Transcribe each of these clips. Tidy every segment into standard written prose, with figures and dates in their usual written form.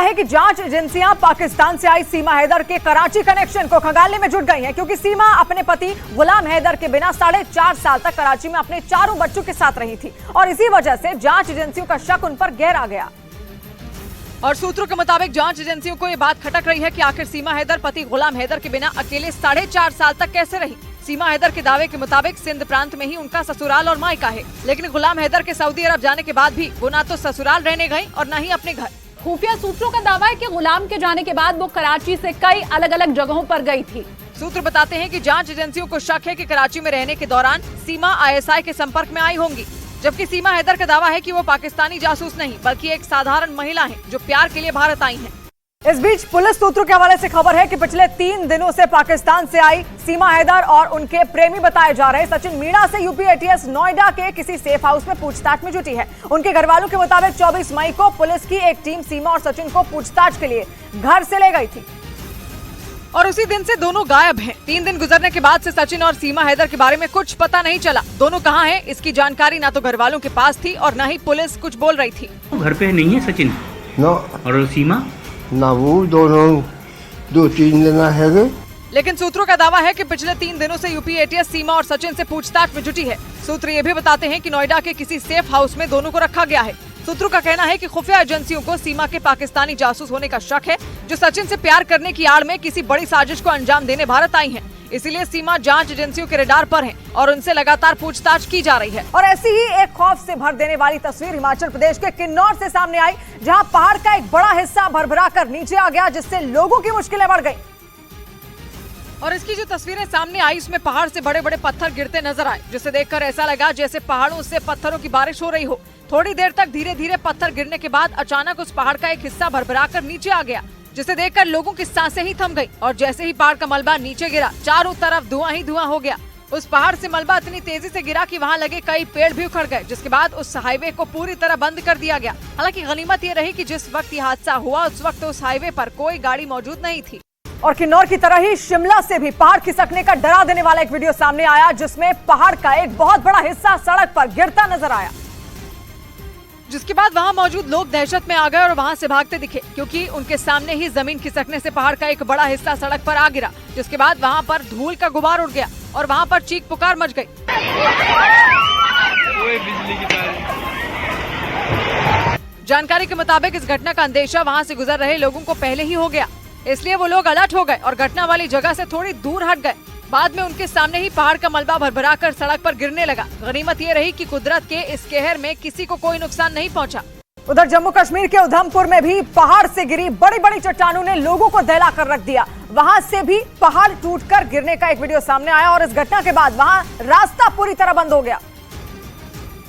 है कि जांच एजेंसियां पाकिस्तान से आई सीमा हैदर के कराची कनेक्शन को खंगालने में जुट गई हैं, क्योंकि सीमा अपने पति गुलाम हैदर के बिना 4.5 साल तक कराची में अपने 4 बच्चों के साथ रही थी और इसी वजह से जांच एजेंसियों का शक उन पर गहरा गया। और सूत्रों के मुताबिक जांच एजेंसियों को ये बात खटक रही है कि आखिर सीमा हैदर पति गुलाम हैदर के बिना अकेले 4.5 साल तक कैसे रही। सीमा हैदर के दावे के मुताबिक सिंध प्रांत में ही उनका ससुराल और मायका है, लेकिन गुलाम हैदर के सऊदी अरब जाने के बाद भी वो ना तो ससुराल रहने गई और न ही अपने घर। खुफिया सूत्रों का दावा है कि गुलाम के जाने के बाद वो कराची से कई अलग अलग जगहों पर गई थी। सूत्र बताते हैं कि जांच एजेंसियों को शक है कि कराची में रहने के दौरान सीमा ISI के संपर्क में आई होंगी, जबकि सीमा हैदर का दावा है कि वो पाकिस्तानी जासूस नहीं बल्कि एक साधारण महिला है जो प्यार के लिए भारत आई है। इस बीच पुलिस सूत्रों के हवाले से खबर है कि पिछले 3 दिनों से पाकिस्तान से आई सीमा हैदर और उनके प्रेमी बताए जा रहे सचिन मीणा से यूपी ATS नोएडा के किसी सेफ हाउस में पूछताछ में जुटी है। उनके घर वालों के मुताबिक 24 मई को पुलिस की एक टीम सीमा और सचिन को पूछताछ के लिए घर से ले गई थी और उसी दिन से दोनों गायब हैं। 3 दिन गुजरने के बाद से सचिन और सीमा हैदर के बारे में कुछ पता नहीं चला। दोनों कहाँ हैं, इसकी जानकारी ना तो घर वालों के पास थी और न ही पुलिस कुछ बोल रही थी। घर पे नहीं है सचिन नो और सीमा ना, वो दोनों 2-3 दिन है। लेकिन सूत्रों का दावा है कि पिछले 3 दिनों से यूपी ATS सीमा और सचिन से पूछताछ में जुटी है। सूत्र ये भी बताते हैं कि नोएडा के किसी सेफ हाउस में दोनों को रखा गया है। सूत्रों का कहना है कि खुफिया एजेंसियों को सीमा के पाकिस्तानी जासूस होने का शक है, जो सचिन से प्यार करने की आड़ में किसी बड़ी साजिश को अंजाम देने भारत आई हैं। इसीलिए सीमा जांच एजेंसियों के रडार पर है और उनसे लगातार पूछताछ की जा रही है। और ऐसी ही एक खौफ से भर देने वाली तस्वीर हिमाचल प्रदेश के किन्नौर से सामने आई, जहां पहाड़ का एक बड़ा हिस्सा भरभरा कर नीचे आ गया, जिससे लोगों की मुश्किलें बढ़ गई। और इसकी जो तस्वीरें सामने आई, उसमें पहाड़ से बड़े बड़े पत्थर गिरते नजर आए, जिसे देखकर ऐसा लगा जैसे पहाड़ों से पत्थरों की बारिश हो रही हो। थोड़ी देर तक धीरे धीरे पत्थर गिरने के बाद अचानक उस पहाड़ का एक हिस्सा भरभरा कर नीचे आ गया, जिसे देखकर लोगों की सांसें ही थम गई। और जैसे ही पहाड़ का मलबा नीचे गिरा, चारों तरफ धुआं ही धुआं हो गया। उस पहाड़ से मलबा इतनी तेजी से गिरा कि वहां लगे कई पेड़ भी उखड़ गए, जिसके बाद उस हाईवे को पूरी तरह बंद कर दिया गया। हालांकि गनीमत ये रही कि जिस वक्त ये हादसा हुआ उस वक्त उस हाईवे पर कोई गाड़ी मौजूद नहीं थी। और किन्नौर की तरह ही शिमला से भी पहाड़ खिसकने का डरा देने वाला एक वीडियो सामने आया, जिसमें पहाड़ का एक बहुत बड़ा हिस्सा सड़क पर गिरता नजर आया, जिसके बाद वहां मौजूद लोग दहशत में आ गए और वहां से भागते दिखे, क्योंकि उनके सामने ही जमीन खिसकने से पहाड़ का एक बड़ा हिस्सा सड़क पर आ गिरा। जिसके बाद वहां पर धूल का गुबार उड़ गया और वहां पर चीख पुकार मच गई। जानकारी के मुताबिक इस घटना का अंदेशा वहां से गुजर रहे लोगों को पहले ही हो गया, इसलिए वो लोग अलर्ट हो गए और घटना वाली जगह से थोड़ी दूर हट गए। बाद में उनके सामने ही पहाड़ का मलबा भरभरा कर सड़क पर गिरने लगा। गनीमत ये रही कि कुदरत के इस कहर में किसी को कोई नुकसान नहीं पहुंचा। उधर जम्मू कश्मीर के उधमपुर में भी पहाड़ से गिरी बड़ी बड़ी चट्टानों ने लोगों को दहला कर रख दिया। वहां से भी पहाड़ टूटकर गिरने का एक वीडियो सामने आया और इस घटना के बाद वहां रास्ता पूरी तरह बंद हो गया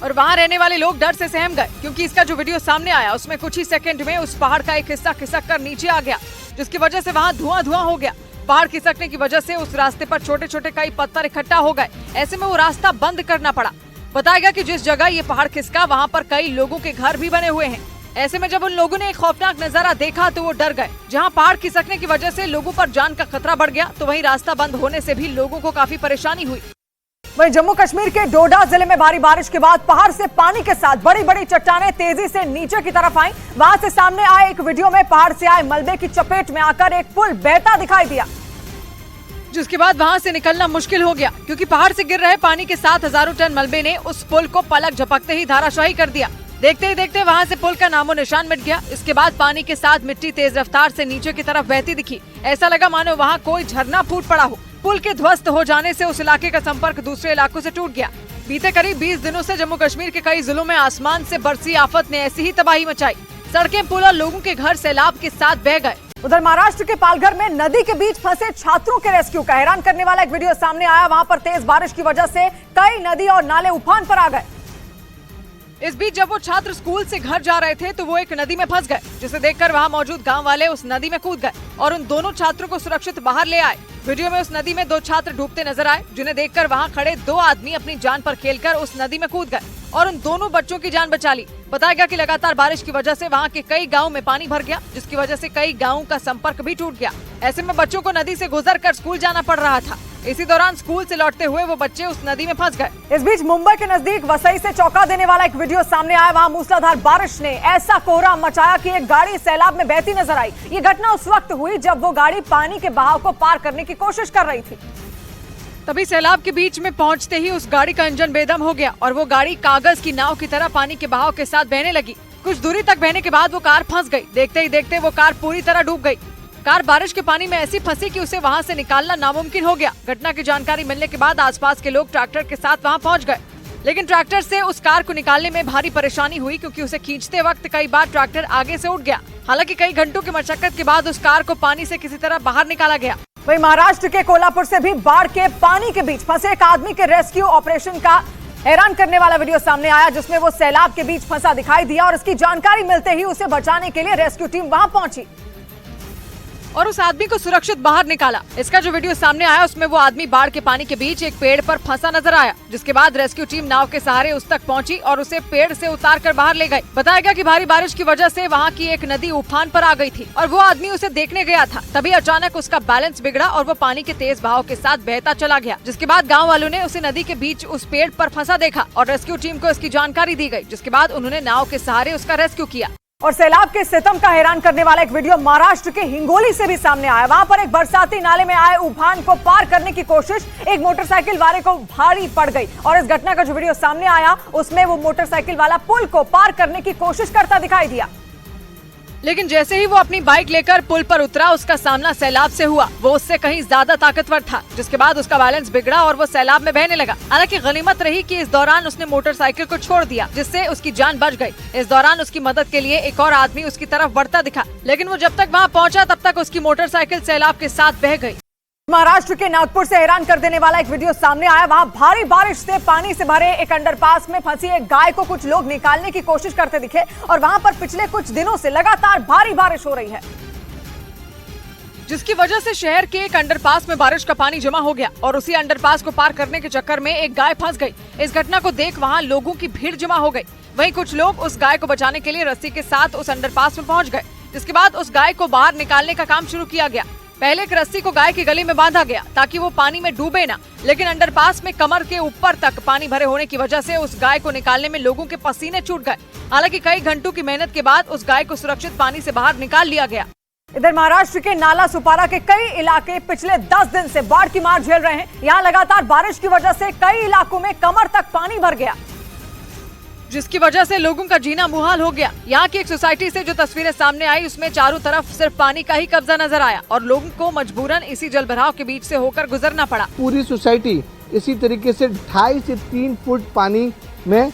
और वहां रहने वाले लोग डर से सहम गए, क्योंकि इसका जो वीडियो सामने आया उसमें कुछ ही सेकंड में उस पहाड़ का एक हिस्सा खिसक कर नीचे आ गया, जिसकी वजह से वहां धुआं हो गया। पहाड़ खिसकने की वजह से उस रास्ते पर छोटे छोटे कई पत्थर इकट्ठा हो गए। ऐसे में वो रास्ता बंद करना पड़ा। बताया गया कि जिस जगह ये पहाड़ खिसका वहां पर कई लोगों के घर भी बने हुए हैं। ऐसे में जब उन लोगों ने एक खौफनाक नजारा देखा तो वो डर गए। जहां पहाड़ खिसकने की वजह से लोगों पर जान का खतरा बढ़ गया, तो वहीं रास्ता बंद होने से भी लोगों को काफी परेशानी हुई। वहीं जम्मू कश्मीर के डोडा जिले में भारी बारिश के बाद पहाड़ से पानी के साथ बड़ी बड़ी चट्टानें तेजी से नीचे की तरफ आईं। वहां से सामने आए एक वीडियो में पहाड़ से आए मलबे की चपेट में आकर एक पुल बहता दिखाई दिया, जिसके बाद वहां से निकलना मुश्किल हो गया, क्योंकि पहाड़ से गिर रहे पानी के साथ हजारों टन मलबे ने उस पुल को पलक झपकते ही धाराशाही कर दिया। देखते ही देखते वहां से पुल का नामो निशान मिट गया। इसके बाद पानी के साथ मिट्टी तेज रफ्तार से नीचे की तरफ बहती दिखी। ऐसा लगा मानो वहां कोई झरना फूट पड़ा हो। पुल के ध्वस्त हो जाने से उस इलाके का संपर्क दूसरे इलाकों से टूट गया। बीते करीब 20 दिनों से जम्मू कश्मीर के कई जिलों में आसमान से बरसी आफत ने ऐसी ही तबाही मचाई। सड़कें, पुल और लोगों के घर सैलाब के साथ बह गए। उधर महाराष्ट्र के पालघर में नदी के बीच फंसे छात्रों के रेस्क्यू का हैरान करने वाला एक वीडियो सामने आया। वहां पर तेज बारिश की वजह से कई नदी और नाले उफान पर आ गए। इस बीच जब वो छात्र स्कूल से घर जा रहे थे तो वो एक नदी में फंस गए, जिसे देखकर वहां मौजूद गांव वाले उस नदी में कूद गए और उन दोनों छात्रों को सुरक्षित बाहर ले आए। वीडियो में उस नदी में 2 छात्र डूबते नजर आए, जिन्हें देखकर वहां खड़े 2 आदमी अपनी जान पर खेलकर उस नदी में कूद गए और उन दोनों बच्चों की जान बचा ली। बताया गया कि लगातार बारिश की वजह से वहां के कई गाँव में पानी भर गया, जिसकी वजह से कई गाँवों का संपर्क भी टूट गया। ऐसे में बच्चों को नदी से गुजर कर स्कूल जाना पड़ रहा था। इसी दौरान स्कूल से लौटते हुए वो बच्चे उस नदी में फंस गए। इस बीच मुंबई के नजदीक वसई से चौंका देने वाला एक वीडियो सामने आया। वहां मूसलाधार बारिश ने ऐसा कोहराम मचाया कि एक गाड़ी सैलाब में बहती नजर आई। ये घटना उस वक्त हुई जब वो गाड़ी पानी के बहाव को पार करने की कोशिश कर रही थी। तभी सैलाब के बीच में पहुंचते ही उस गाड़ी का इंजन बेदम हो गया और वो गाड़ी कागज की नाव की तरह पानी के बहाव के साथ बहने लगी। कुछ दूरी तक बहने के बाद वो कार फंस गई। देखते ही देखते वो कार पूरी तरह डूब गई। कार बारिश के पानी में ऐसी फंसी कि उसे वहां से निकालना नामुमकिन हो गया। घटना की जानकारी मिलने के बाद आसपास के लोग ट्रैक्टर के साथ वहां पहुंच गए, लेकिन ट्रैक्टर से उस कार को निकालने में भारी परेशानी हुई क्योंकि उसे खींचते वक्त कई बार ट्रैक्टर आगे से उठ गया। हालांकि कई घंटों की मशक्कत के बाद उस कार को पानी से किसी तरह बाहर निकाला गया। वहीं महाराष्ट्र के कोल्हापुर से भी बाढ़ के पानी के बीच फंसे एक आदमी के रेस्क्यू ऑपरेशन का हैरान करने वाला वीडियो सामने आया, जिसमें वो सैलाब के बीच फंसा दिखाई दिया और इसकी जानकारी मिलते ही उसे बचाने के लिए रेस्क्यू टीम वहां पहुंची और उस आदमी को सुरक्षित बाहर निकाला। इसका जो वीडियो सामने आया उसमें वो आदमी बाढ़ के पानी के बीच एक पेड़ पर फंसा नजर आया, जिसके बाद रेस्क्यू टीम नाव के सहारे उस तक पहुंची और उसे पेड़ से उतार कर बाहर ले गई। बताया गया कि भारी बारिश की वजह से वहां की एक नदी उफान पर आ गई थी और वो आदमी उसे देखने गया था। तभी अचानक उसका बैलेंस बिगड़ा और वो पानी के तेज बहाव के साथ बहता चला गया, जिसके बाद गाँव वालों ने उसे नदी के बीच उस पेड़ पर फंसा देखा और रेस्क्यू टीम को इसकी जानकारी दी गई, जिसके बाद उन्होंने नाव के सहारे उसका रेस्क्यू किया। और सैलाब के सितम का हैरान करने वाला एक वीडियो महाराष्ट्र के हिंगोली से भी सामने आया। वहां पर एक बरसाती नाले में आए उफान को पार करने की कोशिश एक मोटरसाइकिल वाले को भारी पड़ गई और इस घटना का जो वीडियो सामने आया उसमें वो मोटरसाइकिल वाला पुल को पार करने की कोशिश करता दिखाई दिया, लेकिन जैसे ही वो अपनी बाइक लेकर पुल पर उतरा उसका सामना सैलाब से हुआ। वो उससे कहीं ज्यादा ताकतवर था, जिसके बाद उसका बैलेंस बिगड़ा और वो सैलाब में बहने लगा। हालांकि गनीमत रही कि इस दौरान उसने मोटरसाइकिल को छोड़ दिया, जिससे उसकी जान बच गई। इस दौरान उसकी मदद के लिए एक और आदमी उसकी तरफ बढ़ता दिखा, लेकिन वो जब तक वहाँ पहुँचा तब तक उसकी मोटरसाइकिल सैलाब के साथ बह गई। महाराष्ट्र के नागपुर से हैरान कर देने वाला एक वीडियो सामने आया। वहां भारी बारिश से पानी से भरे एक अंडरपास में फंसी एक गाय को कुछ लोग निकालने की कोशिश करते दिखे और वहां पर पिछले कुछ दिनों से लगातार भारी बारिश हो रही है, जिसकी वजह से शहर के एक अंडरपास में बारिश का पानी जमा हो गया और उसी अंडरपास को पार करने के चक्कर में एक गाय फंस गई। इस घटना को देख वहां लोगों की भीड़ जमा हो गई। वहीं कुछ लोग उस गाय को बचाने के लिए रस्सी के साथ उस अंडरपास में पहुंच गए, जिसके बाद उस गाय को बाहर निकालने का काम शुरू किया गया। पहले एक रस्सी को गाय के गले में बांधा गया ताकि वो पानी में डूबे ना, लेकिन अंडरपास में कमर के ऊपर तक पानी भरे होने की वजह से उस गाय को निकालने में लोगों के पसीने छूट गए। हालांकि कई घंटों की मेहनत के बाद उस गाय को सुरक्षित पानी से बाहर निकाल लिया गया। इधर महाराष्ट्र के नाला सुपारा के कई इलाके पिछले 10 दिन से बाढ़ की मार झेल रहे हैं। यहाँ लगातार बारिश की वजह से कई इलाकों में कमर तक पानी भर गया, जिसकी वजह से लोगों का जीना मुहाल हो गया। यहाँ की एक सोसाइटी से जो तस्वीरें सामने आई उसमें चारों तरफ सिर्फ पानी का ही कब्जा नजर आया और लोगों को मजबूरन इसी जलभराव के बीच से होकर गुजरना पड़ा। पूरी सोसाइटी इसी तरीके से 2.5 से 3 फुट पानी में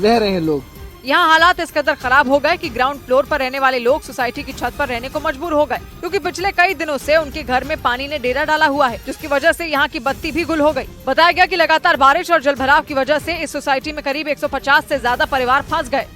रह रहे हैं लोग। यहाँ हालात इस कदर खराब हो गए कि ग्राउंड फ्लोर पर रहने वाले लोग सोसाइटी की छत पर रहने को मजबूर हो गए, क्योंकि पिछले कई दिनों से उनके घर में पानी ने डेरा डाला हुआ है, जिसकी वजह से यहाँ की बत्ती भी गुल हो गई। बताया गया कि लगातार बारिश और जलभराव की वजह से इस सोसाइटी में करीब 150 से ज्यादा परिवार फंस गए।